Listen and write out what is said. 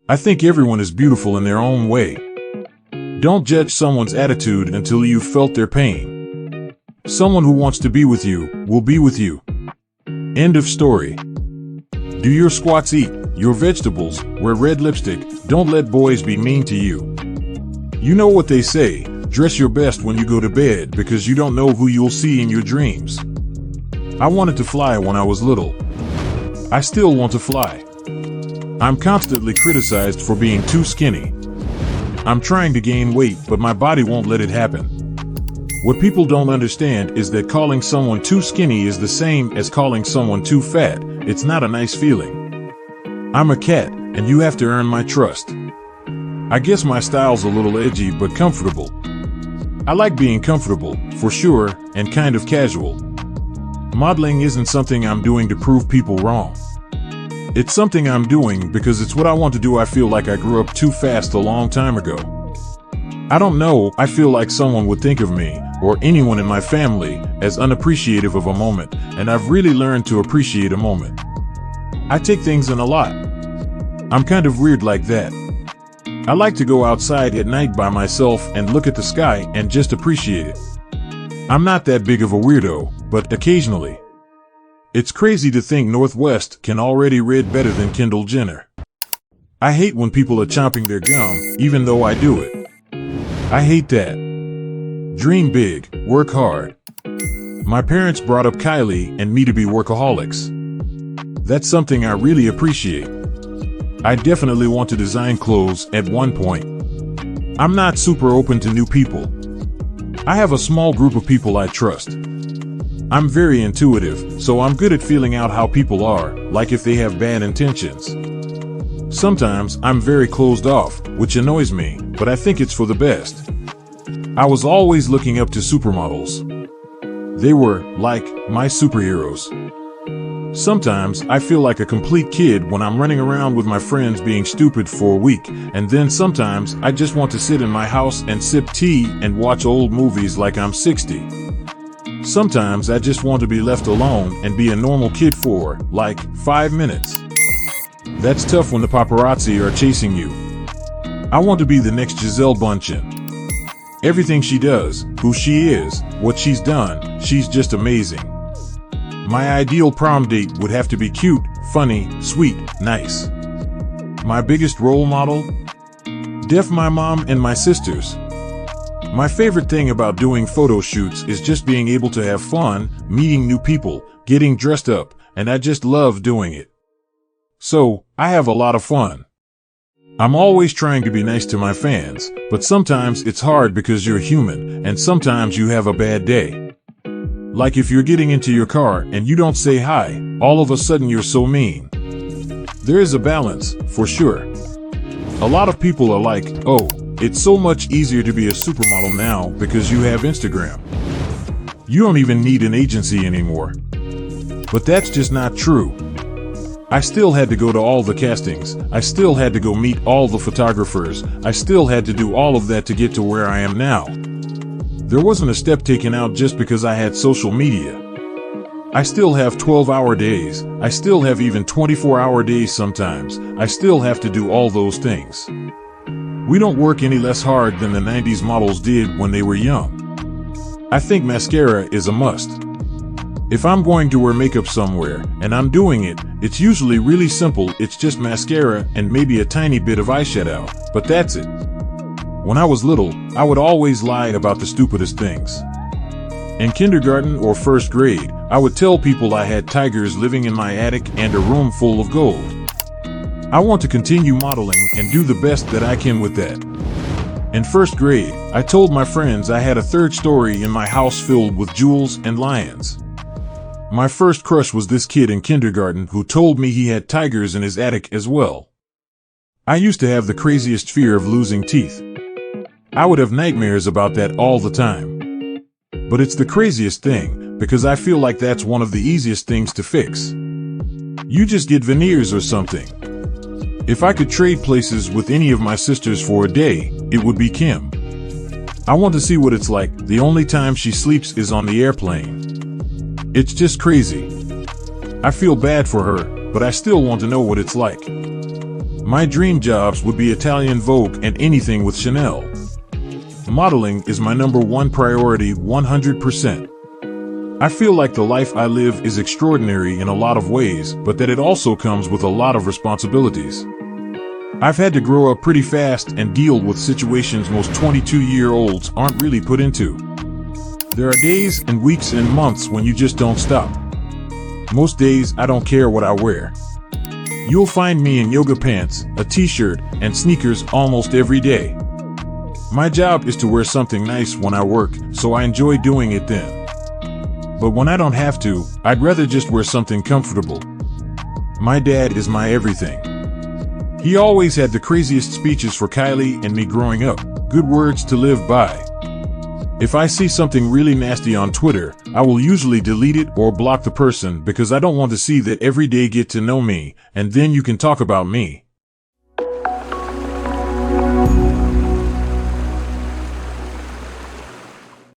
I think everyone is beautiful in their own way. Don't judge someone's attitude until you've felt their pain. Someone who wants to be with you will be with you. End of story. Do your squats eat your vegetables? Wear red lipstick. Don't let boys be mean to you. You know what they say, dress your best when you go to bed because you don't know who you'll see in your dreams. I wanted to fly when I was little. I still want to fly. I'm constantly criticized for being too skinny. I'm trying to gain weight, but my body won't let it happen. What people don't understand is that calling someone too skinny is the same as calling someone too fat. It's not a nice feeling. I'm a cat, and you have to earn my trust. I guess my style's a little edgy but comfortable. I like being comfortable, for sure, and kind of casual. Modeling isn't something I'm doing to prove people wrong. It's something I'm doing because it's what I want to do. I feel like I grew up too fast a long time ago. I don't know, I feel like someone would think of me, or anyone in my family, as unappreciative of a moment, and I've really learned to appreciate a moment. I take things in a lot. I'm kind of weird like that. I like to go outside at night by myself and look at the sky and just appreciate it. I'm not that big of a weirdo, but occasionally. It's crazy to think Northwest can already read better than Kendall Jenner. I hate when people are chomping their gum, even though I do it. I hate that. Dream big, work hard. My parents brought up Kylie and me to be workaholics. That's something I really appreciate. I definitely want to design clothes at one point. I'm not super open to new people. I have a small group of people I trust. I'm very intuitive, so I'm good at feeling out how people are, like if they have bad intentions. Sometimes I'm very closed off, which annoys me, but I think it's for the best. I was always looking up to supermodels. They were, like, my superheroes. Sometimes I feel like a complete kid when I'm running around with my friends being stupid for a week, and then sometimes I just want to sit in my house and sip tea and watch old movies like I'm 60. Sometimes I just want to be left alone and be a normal kid for, like, 5 minutes. That's tough when the paparazzi are chasing you. I want to be the next Gisele Bündchen. Everything she does, who she is, what she's done, she's just amazing. My ideal prom date would have to be cute, funny, sweet, nice. My biggest role model? My mom and my sisters. My favorite thing about doing photo shoots is just being able to have fun, meeting new people, getting dressed up, and I just love doing it. So, I have a lot of fun. I'm always trying to be nice to my fans, but sometimes it's hard because you're human, and sometimes you have a bad day. Like if you're getting into your car and you don't say hi, all of a sudden you're so mean. There is a balance, for sure. A lot of people are like, oh, it's so much easier to be a supermodel now because you have Instagram. You don't even need an agency anymore. But that's just not true. I still had to go to all the castings. I still had to go meet all the photographers. I still had to do all of that to get to where I am now. There wasn't a step taken out just because I had social media. I still have 12-hour days. I still have even 24-hour days sometimes. I still have to do all those things. We don't work any less hard than the 90s models did when they were young. I think mascara is a must. If I'm going to wear makeup somewhere, and I'm doing it, it's usually really simple. It's just mascara and maybe a tiny bit of eyeshadow, but that's it. When I was little, I would always lie about the stupidest things. In kindergarten or first grade, I would tell people I had tigers living in my attic and a room full of gold. I want to continue modeling and do the best that I can with that. In first grade, I told my friends I had a third story in my house filled with jewels and lions. My first crush was this kid in kindergarten who told me he had tigers in his attic as well. I used to have the craziest fear of losing teeth. I would have nightmares about that all the time. But it's the craziest thing, because I feel like that's one of the easiest things to fix. You just get veneers or something. If I could trade places with any of my sisters for a day, it would be Kim. I want to see what it's like. The only time she sleeps is on the airplane. It's just crazy. I feel bad for her, but I still want to know what it's like. My dream jobs would be Italian Vogue and anything with Chanel. Modeling is my number one priority 100%. I feel like the life I live is extraordinary in a lot of ways, but that it also comes with a lot of responsibilities. I've had to grow up pretty fast and deal with situations most 22-year-olds aren't really put into. There are days and weeks and months when you just don't stop. Most days I don't care what I wear. You'll find me in yoga pants, a t-shirt, and sneakers almost every day. My job is to wear something nice when I work, so I enjoy doing it then. But when I don't have to, I'd rather just wear something comfortable. My dad is my everything. He always had the craziest speeches for Kylie and me growing up, good words to live by. If I see something really nasty on Twitter, I will usually delete it or block the person because I don't want to see that every day. Get to know me, and then you can talk about me.